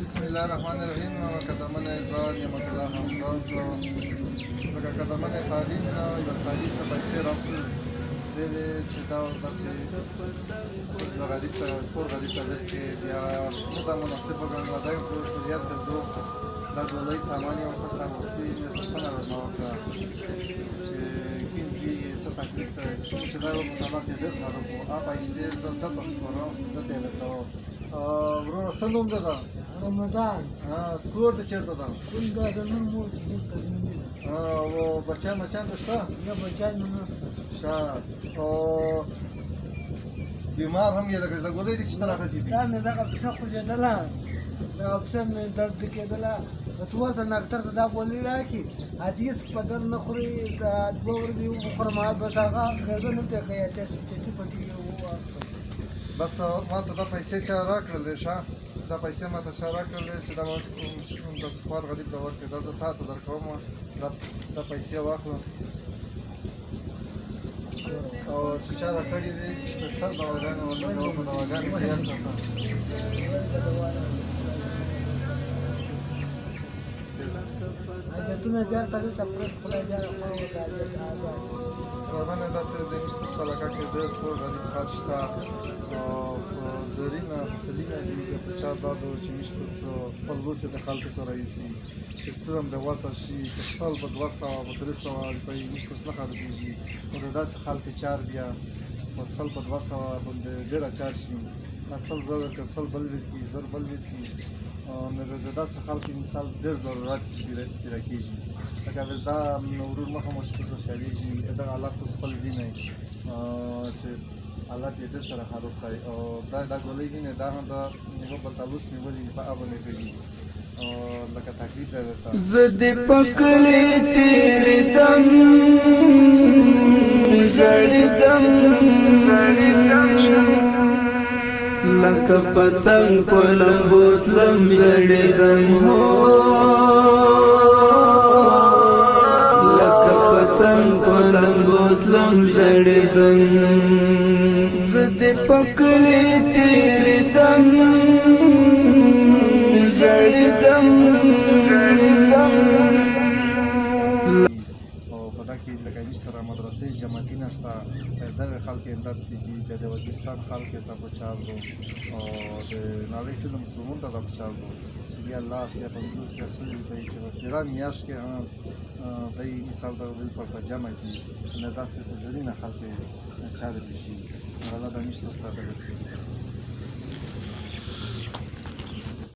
بسم الله الرحمن الرحیم. قدمن ځان نعمت الله همداد لکه قدمن تعلیم یوه سړي څه پیسې راسکړل دی چې دا داسې غریب ته کور غریب ته درکړي بیا مو دا مناسب وګڼله دا یو ضرورت درلود دا ګولۍ سامان یې واخیسته اغوستي مې پوښتنه رانه وکړه چې کوم ځای یې څه تکلیف دی چې دا یو مطابق یې ډېر خراب و هغه پیسې زه دلته سپارم دلته یې لټوم. وروره څه نوم دی دا؟ رمضان. کور دې چېرته ده؟ کور دا زموږ مور دلته زموږ ده. او بچیان مچیان دې شته؟ نه بچیان مې نشته. ښه. او بیمار هم یې لکه دا ګولۍ دي چې ته راخیستې دي؟ دا مې دغه پښه خوږېدله دغه پښه مې درد کېدله بس ورته ډاکټر ته دا ګولۍ راکړي هېڅ په درد نه خوري دا 2 ورځې وخورم بس هغه اغېزه نه پرې کوي چټي پټي بس ما ته دا پیسې چا راکړلې ښه دا پیسې ما ته چا راکړلې چې دا د سپار غریب ته ورکړې دا زه تا ته درکوم دا پیسې واخلم او چې چا راکړې دي سپیشل دواګانې ورته کوم په دواګانې کې یاد ساته. حاجتونه زیاته دلته پرت خدای جان خوا وکړي قربانه داسې د مشتو په علاقه کې ډېر ټول غریب خلک شته او زرینه فصلینه دي په چا دا ډول چې مشتو خپل لوڅې د خلکو سره ایسي چې څه هم د وسه شي په سل په 200 په 300 روپۍ مشتو نه خرابېږي نو د داسې خلکو چار بیا په سل په 200 باندې ډېره چار شي سل زر که سل بل ورکړي زر بل ورکړي نو د داسې خلکو مثال ډېر ضرورت پیدا کېږي لکه دا ورور مخه مو چې خوشحالېږي دغه حالات خو خپل وینئ چې حالات یې ډېر سره خراب کړی او دا ګولۍ وینئ دا هم د نیمه بلتالوس نیولي په هغه باندې کوي لکه تکلیف دی ورته زه دې په کلي تېرېدم ژړېدم لکه پتنګ په لمبو تلم ژړېدم لکه پتنګ په لمبو تلم ژړېدم زه دې په کلي تېرېدم ژړېدم لکه ویش سره مدرسې جماعتونه شته دغه خلک امداد کېږي د وزیرستان خلکو ته پچاړ دو او د نړۍ ټولو مسلمانانو ته پچاړ دو چې بیا لاس یا 50 یا 100 روپۍ چې په تېره میاشت کې دی مثال ته ویل په جمع کې نه داسې په زرینه خلکو چارې شي الله دا میشته ستاسو